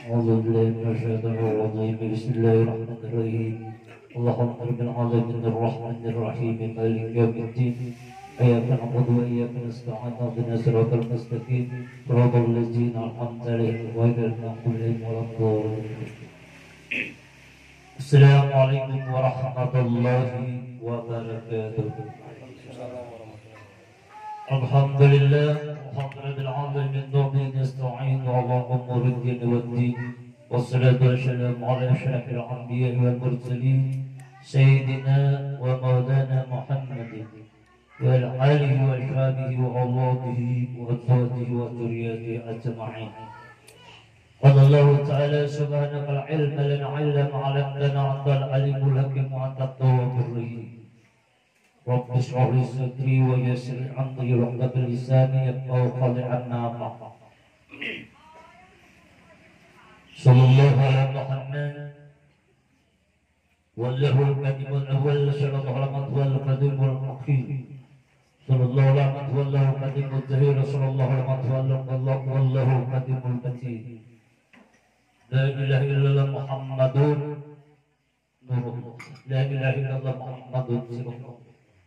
أعوذ بالله من الشيطان الرجيم بسم الله الرحمن الرحيم اللهم رب العالمين الرحمن الرحيم مالك يوم الدين إياك نعبد وإياك نستعين اهدنا الصراط المستقيم صراط الذين أنعمت عليهم غير المغضوب عليهم ولا الضالين. السلام عليكم ورحمة الله وبركاته. الحمد لله الحمد لله العالمين نستعين على أمور الدين والدين والصلاة والسلام على أشرف الأنبياء والمرسلين سيدنا ومولانا محمد وعلى آله وأصحابه وأولاده وأزواجه وذريته أجمعين. قال الله تعالى سبحانك لا علم لنا إلا ما علمتنا أنت العليم الحكيم وأنت التواب الرحيم. رب اشرح لي صدري ويسر لي امري واحلل بلساني يفقهوا قولي عنا بعد. صلى الله على محمد وله الكذب الاول صلى الله على من هو القديم الاخير صلى الله على من هو له القديم الظهير صلى الله على من هو والله القديم المتين. لا اله الا الله محمد نور لا اله الا الله محمد رسول الله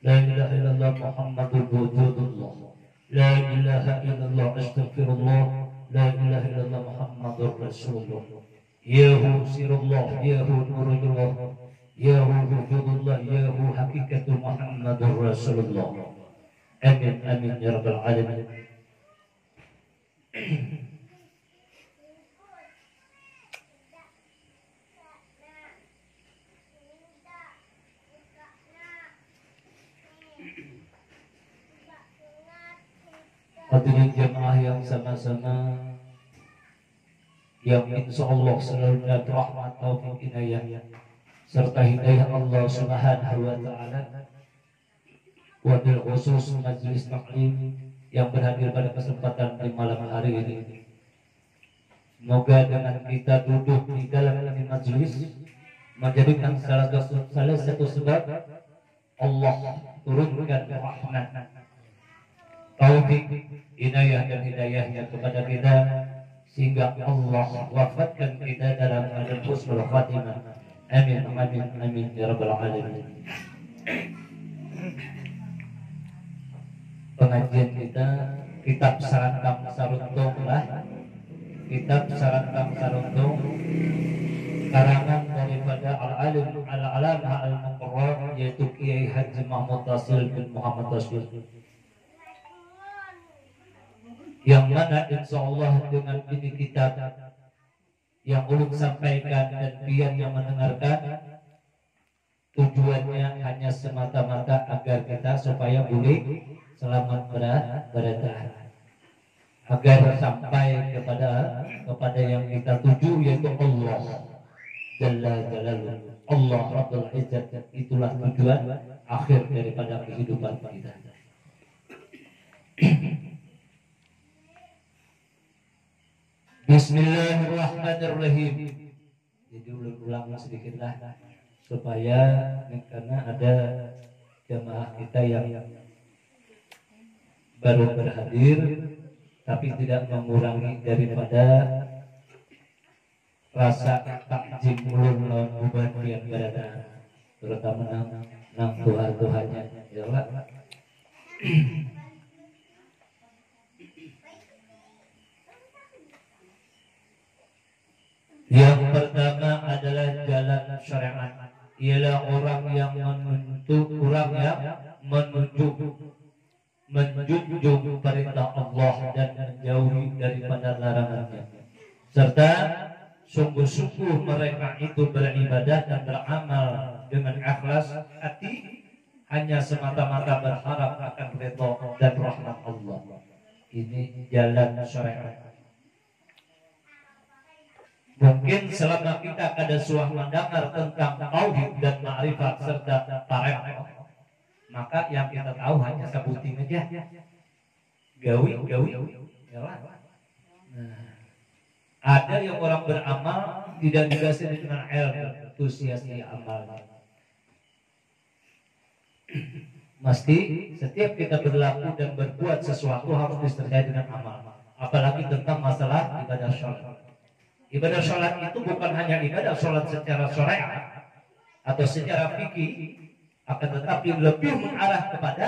لا إله إلا الله محمد وجود الله لا إله إلا الله أستغفر الله لا إله إلا الله محمد رسول الله ياهو سير الله ياهو نور الله ياهو وجود الله ياهو حقيقة محمد رسول الله. آمين آمين يا رب العالمين. Hadirin jemaah yang sama-sama yang insya Allah selalu dapat rahmat taufik inayah serta hidayah Allah Subhanahu wa taala. Wabil khusus majelis taklim yang berhadir pada kesempatan di malam hari ini. Semoga dengan kita duduk di dalam majelis menjadikan salah satu sebab Allah turunkan rahmat taufik, inayah dan hidayahnya kepada kita sehingga Allah wafatkan kita dalam keadaan husnul khatimah. Amin amin amin ya rabbal alamin. Pengajian kita kitab Sarantang Saruntung lah, kitab Sarantang Saruntung karangan daripada al-alim al-alamah al-muqarrar yaitu Kiai Haji Mahmud Tasil bin Muhammad Tasil, yang mana insya Allah dengan ini kitab yang ulun sampaikan dan biar yang mendengarkan tujuannya hanya semata-mata agar kita supaya boleh selamat bertahan, agar sampai kepada yang kita tuju yaitu Allah Jalla Jalaluhu, Allah Rabbul Izzat. Itulah tujuan akhir daripada kehidupan kita. Bismillahirrahmanirrahim. Jadi ulang sedikit lah supaya karena ada jemaah kita yang baru berhadir tapi tidak mengurangi daripada rasa takjim ulun lawan ubat yang berada, terutama nang Tuhan-Tuhannya ya Allah. Yang pertama adalah jalan syariat, ialah orang yang menjunjung perintah Allah dan menjauhi daripada larangannya, serta sungguh-sungguh mereka itu beribadah dan beramal dengan ikhlas hati, hanya semata-mata berharap akan ridha dan rahmat Allah. Ini jalan syariat. Mungkin selama kita ada suah mendengar tentang tauhid dan ma'rifat serta tarekat, maka yang kita tahu hanya sebutin aja, gawi, ya lah. Nah, ada yang orang beramal tidak dikasih dengan ilmu, itu sia-sia amalnya. Mesti setiap kita berlaku dan berbuat sesuatu harus disertai dengan amal, apalagi tentang masalah ibadah syar'i. Ibadah sholat itu bukan hanya ibadah sholat secara syariat atau secara fikih, akan tetapi lebih mengarah kepada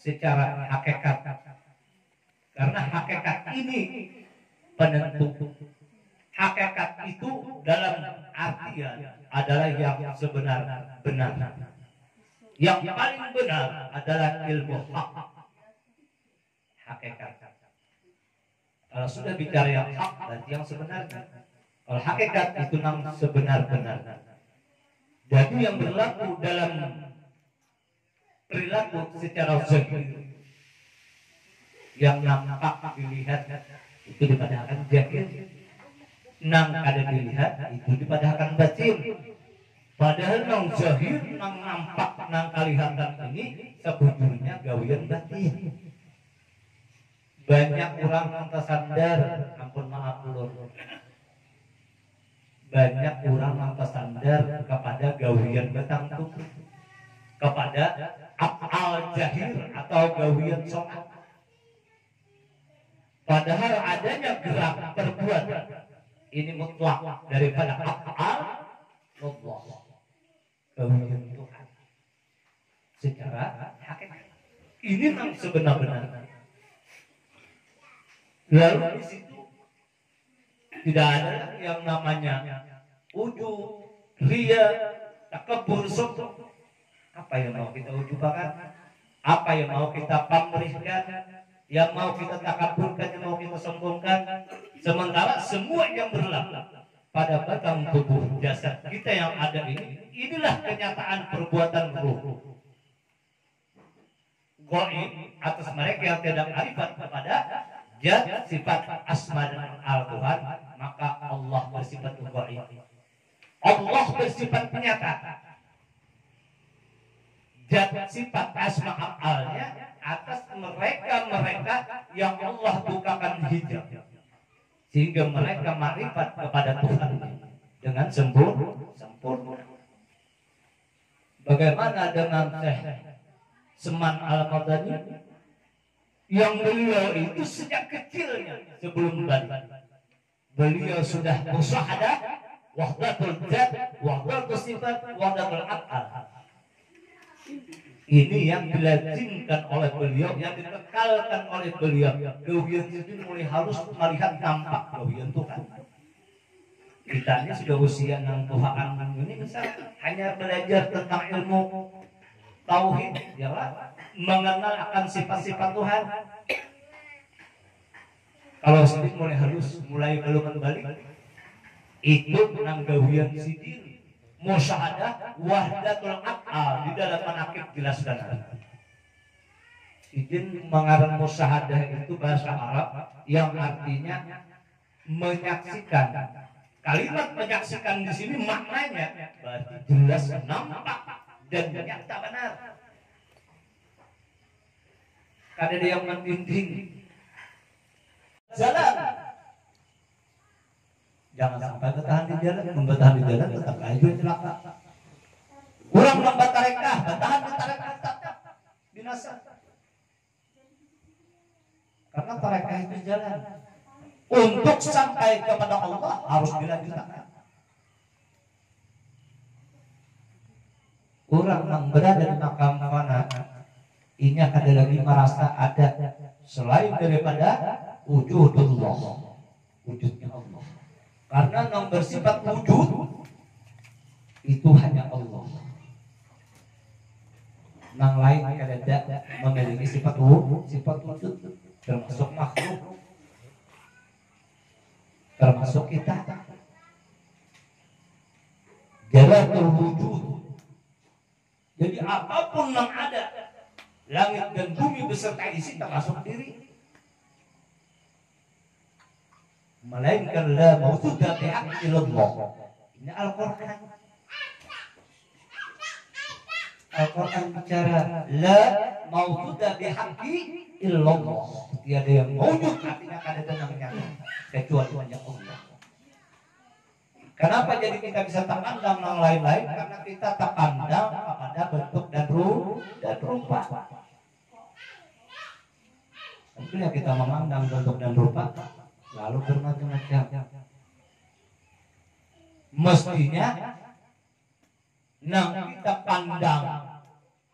secara hakikat. Karena hakikat ini penentu. Hakikat itu dalam artian adalah yang sebenar-benar. Yang paling benar adalah ilmu hak. Hakikat. Kalau sudah bicara yang hak, berarti yang sebenarnya. Kalau hakikat itu yang sebenar-benar. Jadi yang berlaku dalam perilaku secara zahir, yang nampak dilihat itu dipadahkan zahir, nang ada dilihat itu dipadahkan batin. Padahal nang zahir, nang nampak, nang kelihatan ini sebetulnya gawian batin. Banyak orang yang tersandar, ampun maaf lur. Banyak orang yang tersandar kepada gawian batang tubuh, kepada af'al zahir atau gawian sholat. Padahal adanya gerak perbuatan ini mutlak daripada af'al Allah, gawian Tuhan secara hakikat. Ini yang sebenar-benar. Lalu di situ tidak ada yang namanya ujub, ria, takabur, sombong. Apa yang mau kita ujubakan? Apa yang mau kita pamrihkan? Yang mau kita takaburkan, yang mau kita sombongkan? Sementara semua yang berlaku pada batang tubuh jasad kita yang ada ini, inilah kenyataan perbuatan ruh. Gaib atas mereka yang tidak arifat kepada zat sifat asma dan al-Tuhan, maka Allah bersifat gaib. Allah bersifat penyata. Zat sifat asma al-nya atas mereka yang Allah bukakan hijab, sehingga mereka marifat kepada Tuhan dengan sempurna. Bagaimana dengan Syekh Seman Al-Qadani yang beliau itu sejak kecilnya sebelum balik beliau sudah musyahadah wahdatul zat, wahdatul sifat, wahdatul af'al. Ini yang dilazimkan oleh beliau, yang dikekalkan oleh beliau. Gawian itu mulai harus melihat nampak gawian Tuhan. Kita ini sudah usia 60-an ini misalnya hanya belajar tentang ilmu tauhid, ya mengenal akan sifat-sifat Tuhan. Kalau sedikit mulai halus, mulai belum balik, itu nang gawian sidir, musyahadah, wahdatul af'al di dalam manaqib jelaskan. Izin mengarang musyahadah itu bahasa Arab yang artinya menyaksikan. Kalimat menyaksikan di sini maknanya berarti jelas, nampak dan nyata benar. Ada yang mentinting jalan, jangan sampai bertahan di jalan. Bertahan di jalan tetap aja celaka. Kurang lambat tarekah, bertahan di tarekah tetap binasa. Karena tarekah itu jalan. Untuk sampai kepada Allah harus dilanjutkan. Orang yang berada di makam mana, ini ada lagi merasa ada selain daripada wujudullah, wujudnya Allah. Karena yang bersifat wujud itu hanya Allah. Yang lain ada memiliki sifat wujud, termasuk makhluk, termasuk kita. Jalan terwujud. Jadi apapun yang ada, langit dan bumi beserta isi termasuk diri. Melainkan la mawjuda bihaqqi illallah. Ini Al-Quran. Al-Quran bicara la mawjuda bihaqqi illallah. Tiada yang mawjud, artinya ada tenangnya kecuali hanya Allah. Kenapa jadi kita bisa terpandang yang lain-lain? Karena kita terpandang kepada bentuk dan rupa. Tentunya kita memandang bentuk dan rupa lalu bermacam-macam. Mestinya yang kita pandang,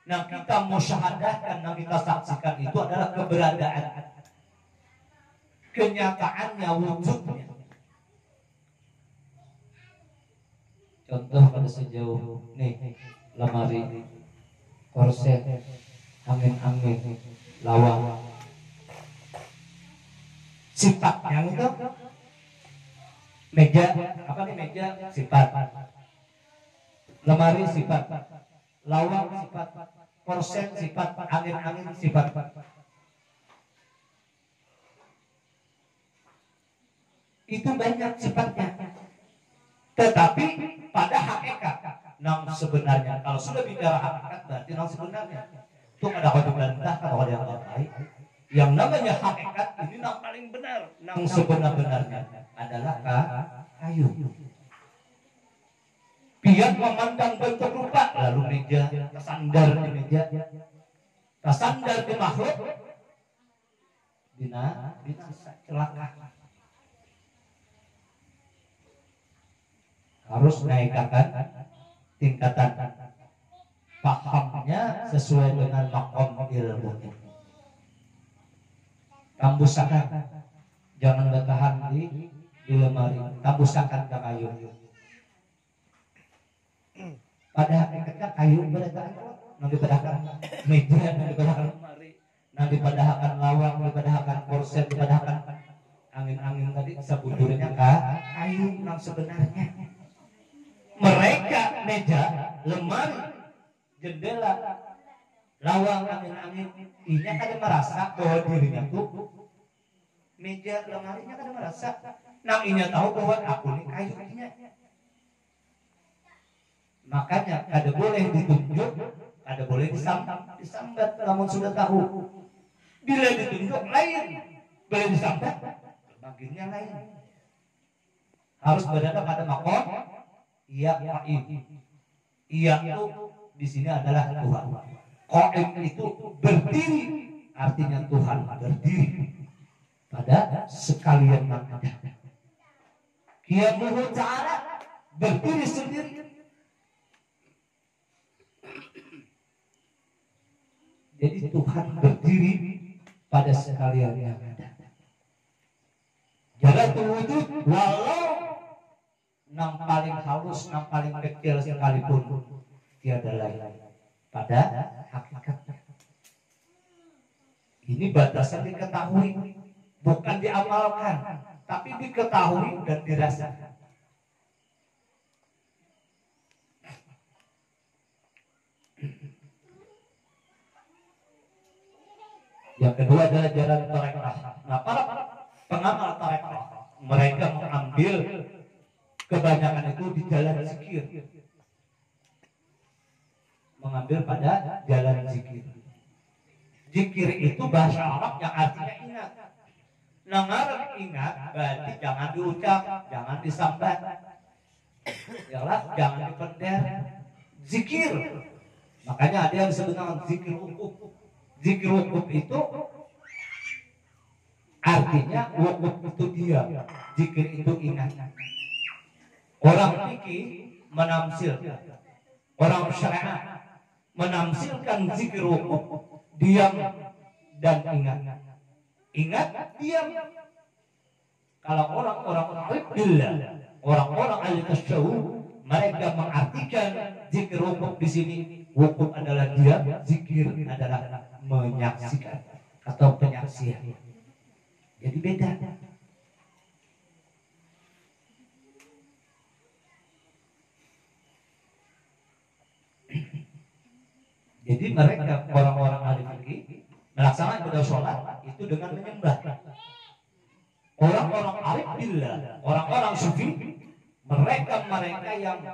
yang kita musyahadahkan, yang kita saksikan itu adalah keberadaan, kenyataannya, wujudnya. Contoh pada sejauh nih, lemari, korset, angin-angin, lawang, sifatnya itu meja, apa nih meja, sifat, lemari sifat, lawang sifat, korset sifat, angin-angin sifat. Itu banyak sifatnya. Tetapi pada hakikat, yang sebenarnya, kalau sudah bicara hakikat berarti yang sebenarnya itu ada kode bantah, ada kode yang baik. Yang namanya hakikat ini yang paling benar, yang sebenar-benarnya adalah kayu. Biar memandang bentuk rupa, lalu meja tersandar di meja, tersandar di makhluk, binasa celaka. Harus naikkan tingkatan pahamnya sesuai dengan makom ilmu. Tambusakan, jangan bertahan di lemari, tambusakan ke kayu. Pada hakikatnya kayu bertahan, nanti padahkan meja, nanti padahkan lemari, nanti padahkan lawang, nanti padahkan korset, nanti padahkan angin-angin tadi sebujurnya kayu yang sebenarnya. Mereka meja, lemari, jendela, lawang, angin-angin, ini kan merasa bahwa dirinya tuh meja, lemarinya kan merasa, nah ini tahu bahwa aku ini kayunya. Makanya kada boleh ditunjuk, kada boleh disambat, namun sudah tahu. Bila ditunjuk lain, bila disambat, bagiannya lain. Harus berada pada makom. Iya, iya itu di sini adalah Tuhan. Qaim itu berdiri, artinya Tuhan berdiri pada sekalian makna. Qiyamuhu ta'ala berdiri sendiri. Jadi Tuhan berdiri pada sekalian yang ada. Jalatul wujud walau yang paling halus, yang paling kecil sekalipun tiada lain pada hakikatnya. Ini batasan diketahui, bukan diamalkan, tapi diketahui dan dirasakan. Yang kedua adalah jalan tarekah. Nah, para pengamal tarekah mereka mengambil kebanyakan itu di jalan zikir, mengambil pada jalan zikir. Zikir itu bahasa Arab yang artinya ingat. Nangar ingat berarti jangan diucap, jangan disambat, yalah, jangan dipender. Zikir, makanya ada yang disebut dengan zikir wukuf. Zikir wukuf itu artinya wukuf itu dia, zikir itu ingat. Orang fikih menamsilkan, orang syariat menamsilkan zikir wukuf, diam dan ingat. Ingat, diam. Kalau orang-orang arif billah, orang-orang ahli tasawuf, mereka mengartikan zikir wukuf di sini, wukuf adalah diam, zikir adalah menyaksikan atau penyaksian. Jadi beda. Jadi mereka orang-orang ahli fikih melaksanakan ibadah sholat itu dengan menyembah. Orang-orang arif billah, orang-orang sufi, mereka yang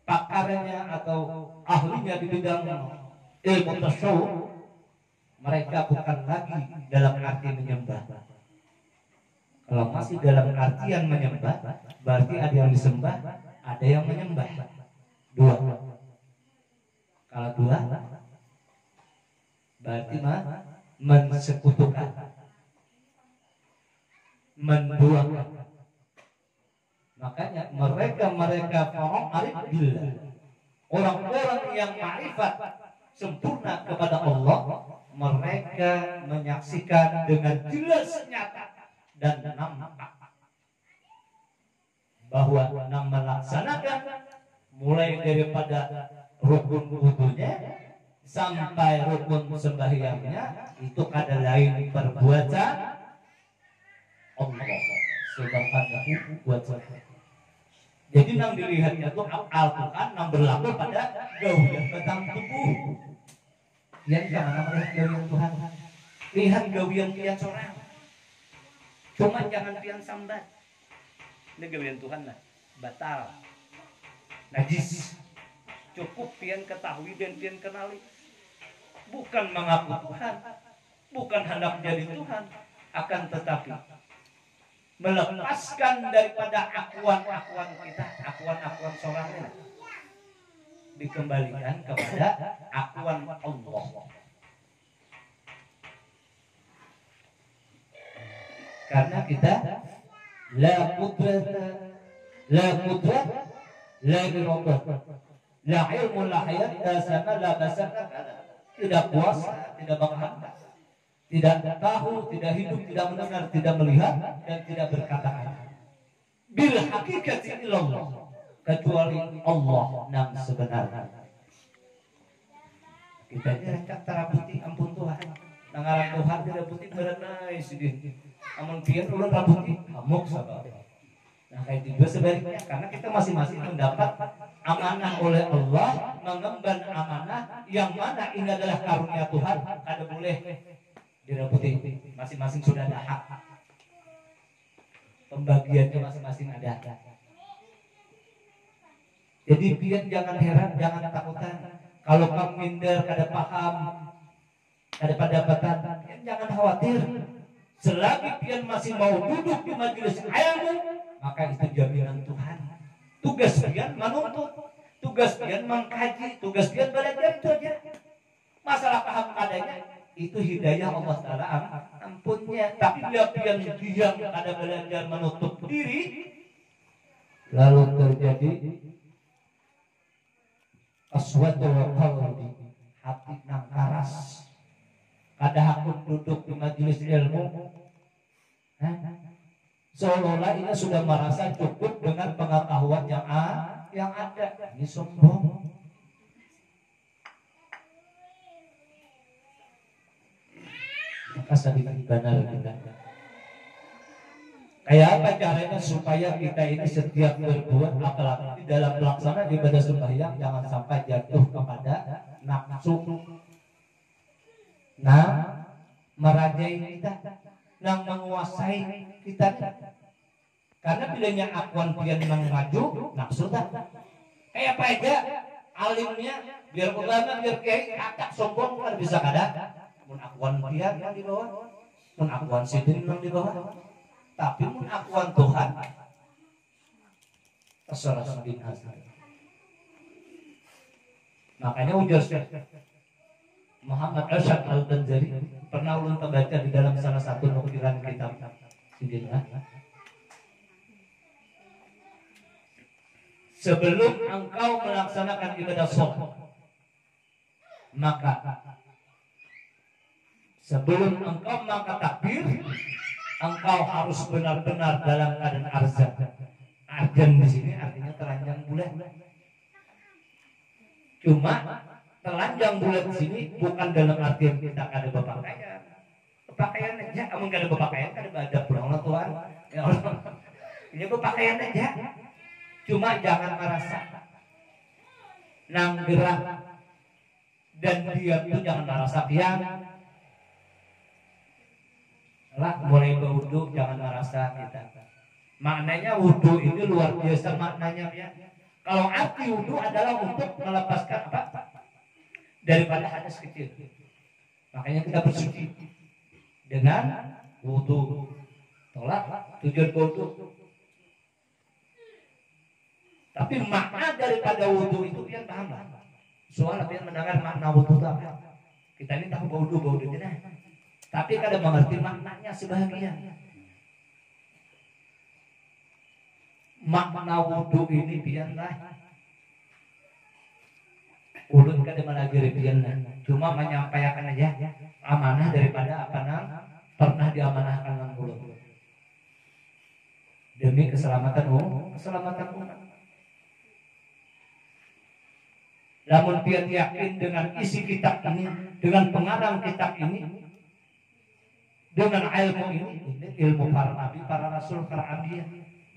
pakarnya atau ahlinya di bidang ilmu tasawuf, mereka bukan lagi dalam arti menyembah. Kalau masih dalam artian menyembah, berarti ada yang disembah, ada yang menyembah. Dua. Kalau dua, berarti mensekutukan, menduakan, Makanya mereka para arif billah, orang-orang yang ma'rifat sempurna kepada Allah, mereka menyaksikan dengan jelas nyata dan nampak bahwa melaksanakan mulai daripada rukun wudunya sampai rukun sembahyangnya itu kada lain perbuatan Allah Subhanahu wa ta'ala. Jadi nang dilihatnya tuh Al-Quran nang berlaku pada gawian batang tubuh. Yang jangan melihat gawian Tuhan, lihat gawian pian seorang. Cuma jangan pian sambat. Ini gawian Tuhan lah, batal, najis. Cukup pian ketahui dan pian kenali. Bukan mengaku Tuhan, bukan hendak jadi Tuhan, akan tetapi melepaskan daripada akuan-akuan kita, akuan-akuan seorang ini, dikembalikan kepada akuan Allah. Karena kita la qudrat, la iradah, la ilmu, la hayat, la sama, la basar, tidak kuasa, tidak bakat, tidak tahu, tidak hidup, tidak mendengar, tidak melihat, dan tidak berkata-kata. Bil hakikati illallah, kecuali Allah yang sebenarnya. Kita jangan tara putih ampun Tuhan. Nangaran Tuhan tidak putih berenai sedih. Amun pian ulun putih amuk sabar. Nah kayak juga sebaliknya, karena kita masing-masing mendapat amanah oleh Allah, mengemban amanah yang mana ini adalah karunia Tuhan, kada boleh direbuti. Masing-masing sudah ada hak, pembagiannya masing-masing ada. Jadi pian jangan heran, jangan takutan kalau kamu minder, kada paham, kada pendapatan, jangan khawatir. Selagi pian masih mau duduk di majelis ilmu, maka itu jaminan Tuhan. Tugas pian menuntut, tugas pian mengkaji, tugas pian belajar, itu aja. Masalah paham adanya itu hidayah Allah Ta'ala ampunnya. Tapi bila pian diam ada belajar menutup diri, lalu terjadi aswadul qalbi, hati nang karas. Kada hakun duduk di majelis ilmu, seolah-olah ia sudah merasa cukup dengan pengetahuan yang ada. Ini sombong. Maka sedikit benar kita. Kayak apa caranya supaya kita ini setiap berbuat, apalagi dalam pelaksanaan ibadah sembahyang, jangan sampai jatuh kepada nafsu, merajai kita, yang menguasai kita. Karena bilanya akuan pian yang maju, nafsu tak. Kayak apa aja, alimnya, biar ulama, biar kiai, kakak sombong kan bisa kada. Mun akuan pian yang di bawah, mun akuan sidin yang di bawah. Tapi mun akuan Tuhan, terserah sidin asal. Makanya ujar Muhammad Arsyad Al-Banzari pernah ulun terbaca di dalam salah satu nukilan kitab Sidinah. Sebelum engkau melaksanakan ibadah sholat, maka sebelum engkau mengangkat takbir, engkau harus benar-benar dalam keadaan arzan. Arzan di sini artinya telanjang bulan. Cuma telanjang bulan di sini bukan dalam artian kita kada berpakaian. Berpakaian aja, kamu kada berpakaian kada ada pulang orang Tuhan. Ya Allah. Ini berpakaian aja. Cuma jangan merasa nang gerak dan diam itu jangan merasa pian. Lah mulai berwudu jangan merasa kita. Maknanya wudu itu luar biasa maknanya ya. Kalau arti wudu adalah untuk melepaskan apa? Daripada hadas kecil. Makanya kita bersuci dengan wudu. Tolak tujuan wudu. Tapi makna daripada wudu itu pian paham lah. Soalnya pian mendengar makna wudu itu apa? Kita ini tahu wudu nah. Tapi kadang mengerti maknanya sebahagian. makna wudhu ini biarlah ulun kada malagiri biarlah, cuma menyampaikan aja amanah daripada apa pernah diamanahkan dengan ulun demi keselamatan umat. Namun pian yakin dengan isi kitab ini, dengan pengarang kitab ini, dengan ilmu ini ilmu para nabi, para rasul, para anbiya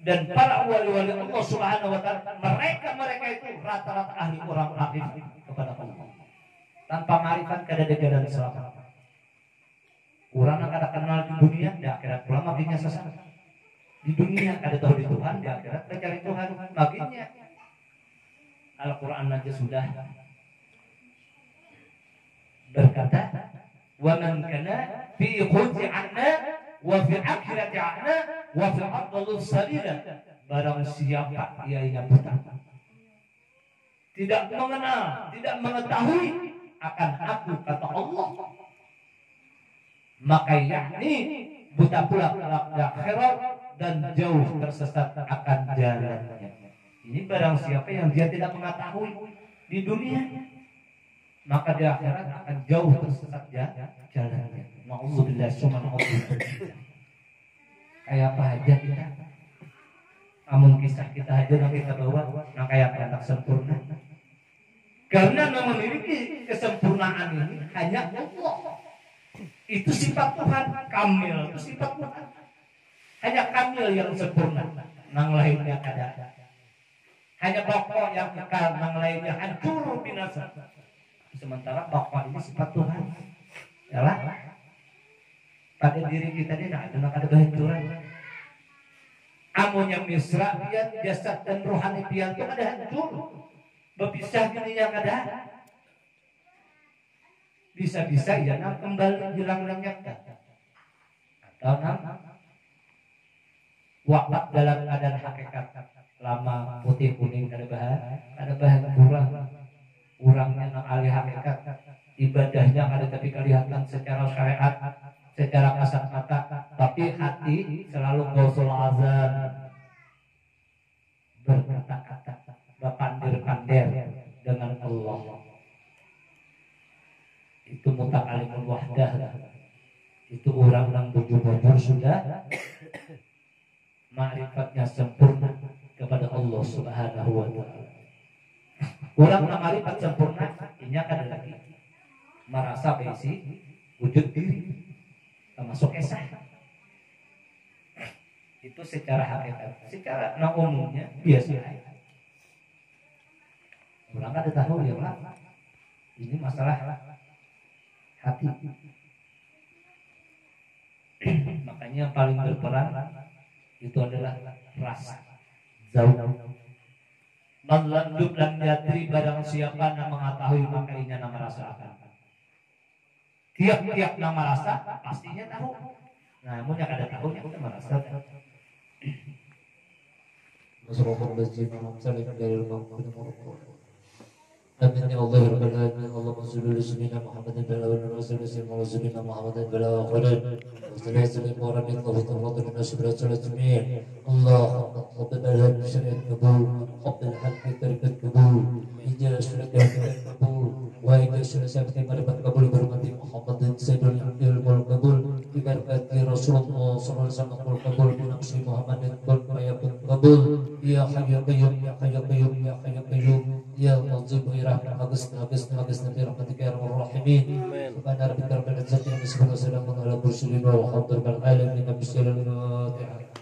dan para wali-wali Allah Subhanahu wa taala, mereka itu rata-rata ahli orang arif kepada Allah. Tanpa marifat kada ada jalan selamat. Orang yang kada kenal di dunia, di akhirat pulang maginya sesat. Di dunia kada tahu di Tuhan, di akhirat mencari Tuhan maginya. Al-Quran aja sudah berkata, wa man kana fi khudzi anna wa fi akhirati anna wa fi ardhil salila, barang siapa ia yang buta, tidak mengenal, tidak mengetahui akan aku kata Allah, maka yakni buta pula kelak di akhirat dan jauh tersesat akan jalannya. Ini barang siapa yang dia tidak mengetahui di dunia, maka di akhirat akan jauh tersesat jalannya. Ma'udzubillah subhanallah. Kayak apa aja kita, namun kisah kita aja yang kita bawa, nah kayak anak sempurna. Karena memiliki kesempurnaan ini hanya Allah. Itu sifat Tuhan, kamil itu sifat Tuhan. Hanya kamil yang sempurna, nang lainnya kada. Hanya pokok yang kekal, nang lainnya hancur binasa. Sementara pokok ini sifat Tuhan. Yalah. Pada diri kita ini ada kehancuran. Amun yang misra pian, jasad dan rohani pian itu ada hancur. Berpisah gininya kada. Bisa-bisa ya kembali hilang-hilangnya. Atau wafat dalam keadaan hakikat, lama putih kuning kada bahan kurangnya nang alih hakikat, ibadahnya kada tapi kelihatan secara syariat, secara kasat mata, tapi hati selalu gausul azan, berkata-kata, berpandir-pandir dengan Allah. Itu mutakalimul wahdah. Itu orang yang bujur-bujur sudah ma'rifatnya sempurna kepada Allah Subhanahu wa taala. Orang yang ma'rifat sempurna ini akan lagi merasa besi wujud diri termasuk esa. Itu secara hakikat, secara umumnya biasa. Orang kada tahu ya Pak. Ini masalah hati. Makanya yang paling berperan itu adalah rasa. Zauq. Man lam yadri, barang siapa yang mengetahui maka inya nama rasa akan. Tiap-tiap nama rasa pastinya tahu. Namun yang kada tahu yang nama rasa. Masrufun masjid salim dari rumah Amin ya Allah rabbal alamin. Allahumma shalli ala sayyidina Muhammadin wa ala sayyidina Muhammadin wa ala akhirin. Wassalamu ala warahmatullahi wabarakatuh. Allahumma qabbal syariat qabul, qabbal halqi tariqat qabul, ija syariat qabul, wa ija syariat maribat qabul bermati Muhammadin sayyidul ilmul qabul, ibarakati Rasulullah sallallahu alaihi wasallam qabul, binaqsi Muhammadin qabul, ya hayyu qayyum ya hayyu qayyum ya hayyu qayyum ya Azim irahmah Nabi rahmatika ya arhamar rahimin. Subhana rabbika rabbil izzati amma yasifun wa salamun ala mursalin walhamdulillahi rabbil alamin.